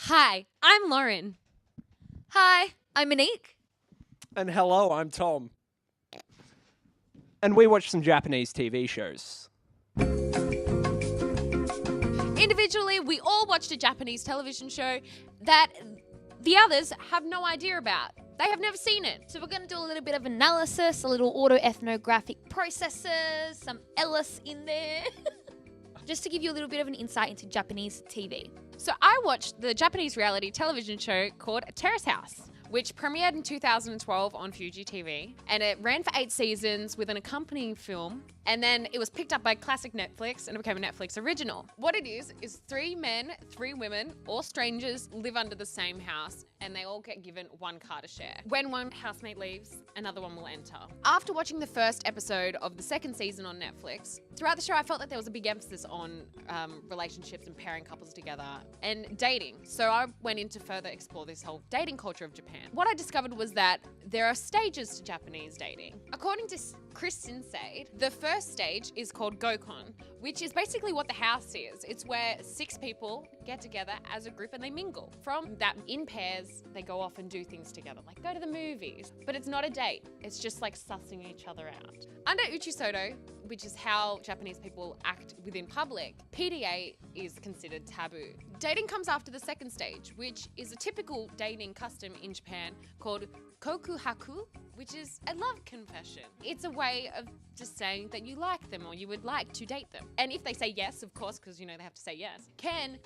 Hi, I'm Lauren. Hi, I'm Monique. And hello, I'm Tom. And we watch some Japanese TV shows. Individually, we all watched a Japanese television show that the others have no idea about. They have never seen it. So we're going to do a little bit of analysis, a little autoethnographic processes, some Ellis in there. Just to give you a little bit of an insight into Japanese TV. So I watched the Japanese reality television show called Terrace House, which premiered in 2012 on Fuji TV, and it ran for 8 seasons with an accompanying film, and then it was picked up by classic Netflix and it became a Netflix original. What it is 3 men, 3 women, all strangers, live under the same house, and they all get given one car to share. When one housemate leaves, another one will enter. After watching the first episode of the second season on Netflix, throughout the show I felt that there was a big emphasis on relationships and pairing couples together and dating. So I went in to further explore this whole dating culture of Japan. What I discovered was that there are stages to Japanese dating. According to Chris Kincaid, the first stage is called Gokon, which is basically what the house is. It's where 6 people get together as a group and they mingle. From that, in pairs, they go off and do things together, like go to the movies. But it's not a date. It's just like sussing each other out. Under Uchisodo, which is how Japanese people act within public, PDA is considered taboo. Dating comes after the second stage, which is a typical dating custom in Japan called kokuhaku, which is a love confession. It's a way of just saying that you like them or you would like to date them. And if they say yes, of course, because they have to say yes, can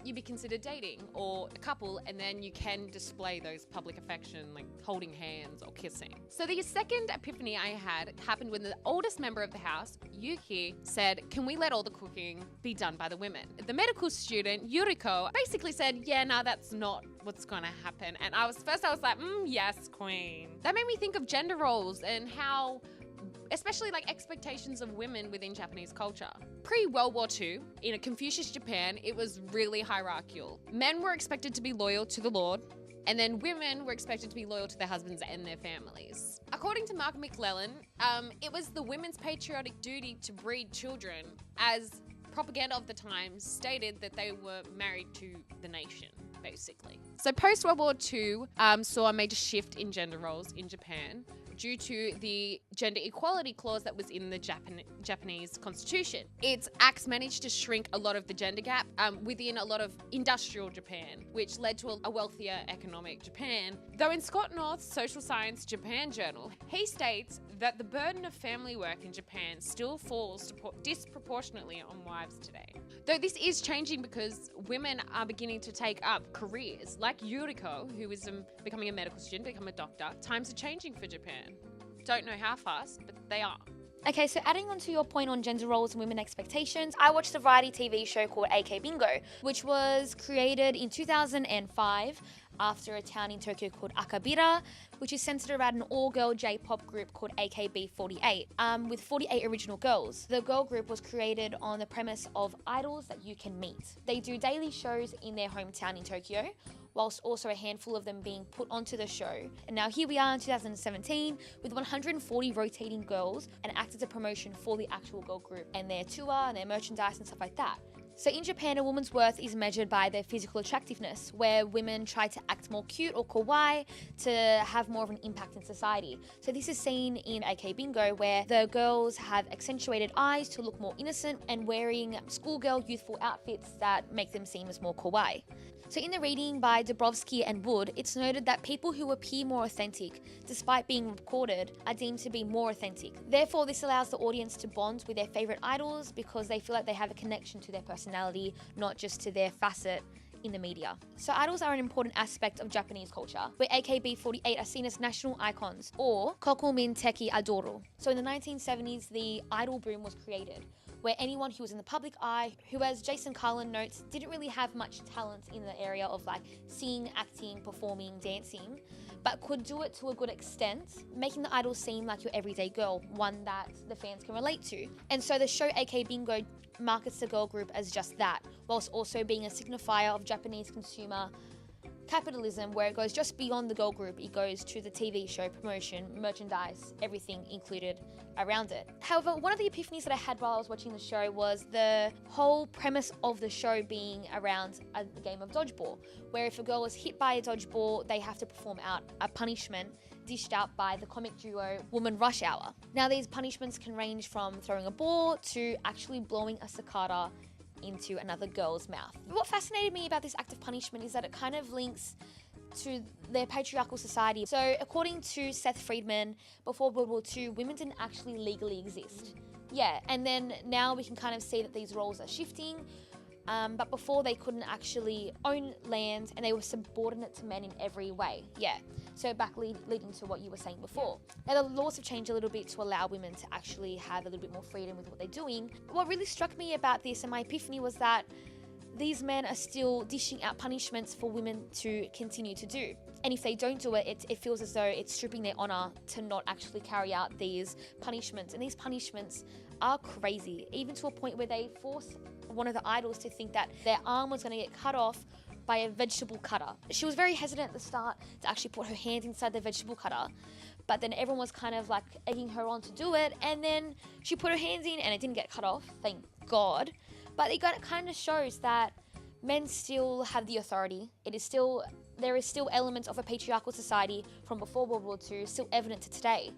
you be considered dating or a couple, and then you can display those public affection like holding hands or kissing. So the second epiphany I had happened when the oldest member of the house, Yuki, said, can we let all the cooking be done by the women? The medical student, Yuriko, basically said, yeah, no, that's not what's gonna happen. And I was like, yes, queen. That made me think of gender roles and how, especially like expectations of women within Japanese culture. Pre-World War II, in a Confucius Japan, it was really hierarchical. Men were expected to be loyal to the Lord, and then women were expected to be loyal to their husbands and their families. According to Mark McClellan, it was the women's patriotic duty to breed children, as propaganda of the time stated that they were married to the nation, basically. So post-World War II saw a major shift in gender roles in Japan due to the gender equality clause that was in the Japanese constitution. Its acts managed to shrink a lot of the gender gap within a lot of industrial Japan, which led to a wealthier economic Japan. Though in Scott North's Social Science Japan journal, he states that the burden of family work in Japan still falls disproportionately on wives today. Though this is changing because women are beginning to take up careers like Yuriko, who is becoming a medical student, become a doctor. Times are changing for Japan. Don't know how fast, but they are. Okay, so adding on to your point on gender roles and women expectations, I watched a variety TV show called AK Bingo, which was created in 2005 after a town in Tokyo called Akabira, which is centered around an all-girl J-pop group called AKB48, with 48 original girls. The girl group was created on the premise of idols that you can meet. They do daily shows in their hometown in Tokyo, whilst also a handful of them being put onto the show. And now here we are in 2017 with 140 rotating girls, and act as a promotion for the actual girl group and their tour and their merchandise and stuff like that. So in Japan, a woman's worth is measured by their physical attractiveness, where women try to act more cute or kawaii to have more of an impact in society. So this is seen in AK Bingo, where the girls have accentuated eyes to look more innocent and wearing schoolgirl youthful outfits that make them seem as more kawaii. So in the reading by Dabrowski and Wood, it's noted that people who appear more authentic, despite being recorded, are deemed to be more authentic. Therefore, this allows the audience to bond with their favourite idols because they feel like they have a connection to their personality, not just to their facet in the media. So idols are an important aspect of Japanese culture, where AKB48 are seen as national icons, or kokumin teki adoru. So in the 1970s, the idol boom was created, where anyone who was in the public eye, who, as Jason Carlin notes, didn't really have much talent in the area of like singing, acting, performing, dancing, but could do it to a good extent, making the idol seem like your everyday girl, one that the fans can relate to. And so the show AK Bingo markets the girl group as just that, whilst also being a signifier of Japanese consumer capitalism, where it goes just beyond the girl group. It goes to the TV show, promotion, merchandise, everything included around it. However, one of the epiphanies that I had while I was watching the show was the whole premise of the show being around a game of dodgeball, where if a girl is hit by a dodgeball, they have to perform out a punishment dished out by the comic duo Woman Rush Hour. Now, these punishments can range from throwing a ball to actually blowing a cicada into another girl's mouth. What fascinated me about this act of punishment is that it kind of links to their patriarchal society. So according to Seth Friedman, before World War II, women didn't actually legally exist. Yeah, and then now we can kind of see that these roles are shifting, but before they couldn't actually own land and they were subordinate to men in every way. Yeah, so leading to what you were saying before. Now the laws have changed a little bit to allow women to actually have a little bit more freedom with what they're doing. What really struck me about this and my epiphany was that these men are still dishing out punishments for women to continue to do. And if they don't do it, it feels as though it's stripping their honor to not actually carry out these punishments. And these punishments are crazy, even to a point where they force one of the idols to think that their arm was going to get cut off by a vegetable cutter. She was very hesitant at the start to actually put her hand inside the vegetable cutter, but then everyone was kind of like egging her on to do it, and then she put her hands in and it didn't get cut off, thank God. But it kind of shows that men still have the authority. There is still elements of a patriarchal society from before World War II still evident to today,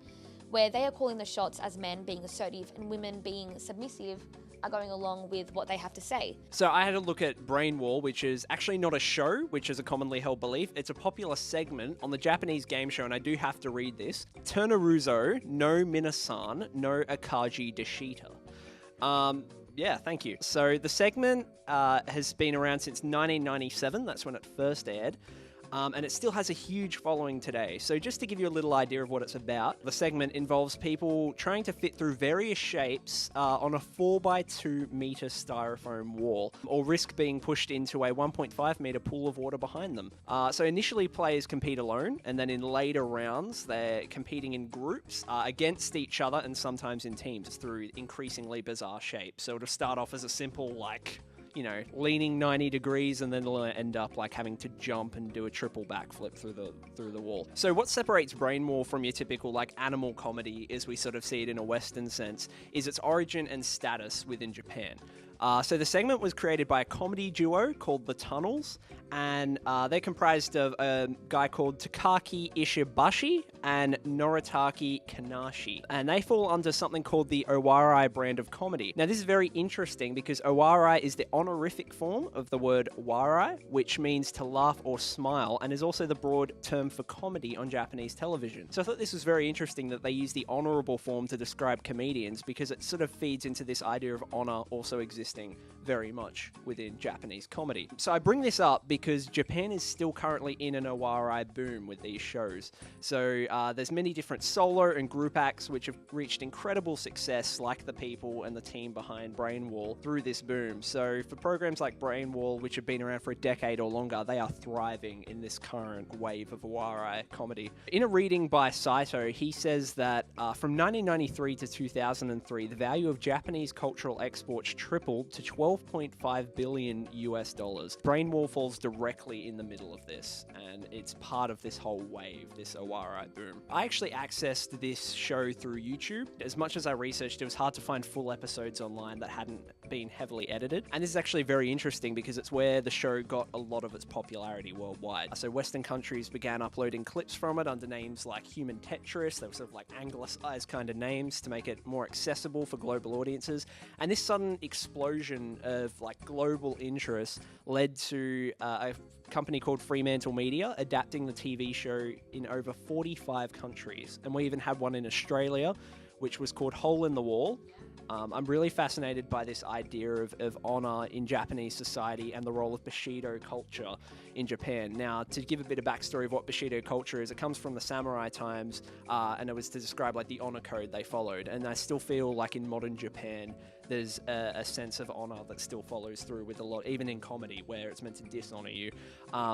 where they are calling the shots as men being assertive and women being submissive are going along with what they have to say. So I had a look at Brain Wall, which is actually not a show, which is a commonly held belief. It's a popular segment on the Japanese game show, and I do have to read this. Turnaruzo no Minasan no Akaji Deshita. Yeah, thank you. So the segment has been around since 1997. That's when it first aired. And it still has a huge following today. So just to give you a little idea of what it's about, the segment involves people trying to fit through various shapes on a 4x2 meter styrofoam wall, or risk being pushed into a 1.5 meter pool of water behind them. So initially players compete alone, and then in later rounds they're competing in groups against each other and sometimes in teams through increasingly bizarre shapes. So it'll start off as a simple, leaning 90 degrees, and then it'll end up having to jump and do a triple backflip through the wall. So what separates Brain Wall from your typical animal comedy, as we sort of see it in a Western sense, is its origin and status within Japan. So the segment was created by a comedy duo called The Tunnels, and they're comprised of a guy called Takaki Ishibashi and Noritaki Kanashi, and they fall under something called the Owarai brand of comedy. Now this is very interesting because Owarai is the honorific form of the word warai, which means to laugh or smile, and is also the broad term for comedy on Japanese television. So I thought this was very interesting that they use the honorable form to describe comedians, because it sort of feeds into this idea of honor also existing very much within Japanese comedy. So I bring this up because Japan is still currently in an Owarai boom with these shows. So there's many different solo and group acts which have reached incredible success, like the people and the team behind Brain Wall, through this boom. So for programs like Brain Wall, which have been around for a decade or longer, they are thriving in this current wave of Owarai comedy. In a reading by Saito, he says that from 1993 to 2003, the value of Japanese cultural exports tripled to $12.5 billion US. Brain Wall falls directly in the middle of this, and it's part of this whole wave, this Owarai boom. I actually accessed this show through YouTube. As much as I researched, it was hard to find full episodes online that hadn't been heavily edited. And this is actually very interesting because it's where the show got a lot of its popularity worldwide. So Western countries began uploading clips from it under names like Human Tetris. They were sort of anglicized kind of names to make it more accessible for global audiences. And this sudden explosion of global interest led to a company called Fremantle Media adapting the TV show in over 45 countries. And we even had one in Australia, which was called Hole in the Wall. I'm really fascinated by this idea of honor in Japanese society and the role of Bushido culture in Japan. Now, to give a bit of backstory of what Bushido culture is, it comes from the samurai times, and it was to describe the honor code they followed. And I still feel like in modern Japan, there's a sense of honor that still follows through with a lot, even in comedy, where it's meant to dishonor you.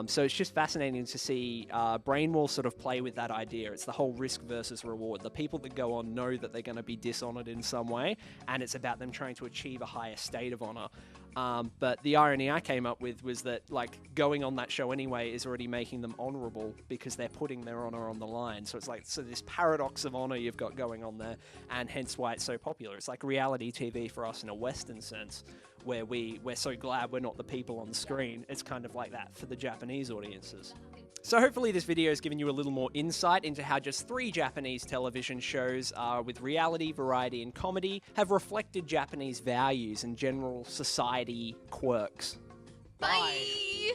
So it's just fascinating to see Brain Wall sort of play with that idea. It's the whole risk versus reward. The people that go on know that they're going to be dishonored in some way, and it's about them trying to achieve a higher state of honor. But the irony I came up with was that, like, going on that show anyway is already making them honourable because they're putting their honour on the line. So it's like, so this paradox of honour you've got going on there, and hence why it's so popular. It's like reality TV for us in a Western sense, where we're so glad we're not the people on the screen. It's kind of like that for the Japanese audiences. So hopefully this video has given you a little more insight into how just 3 Japanese television shows with reality, variety and comedy have reflected Japanese values and general society quirks. Bye.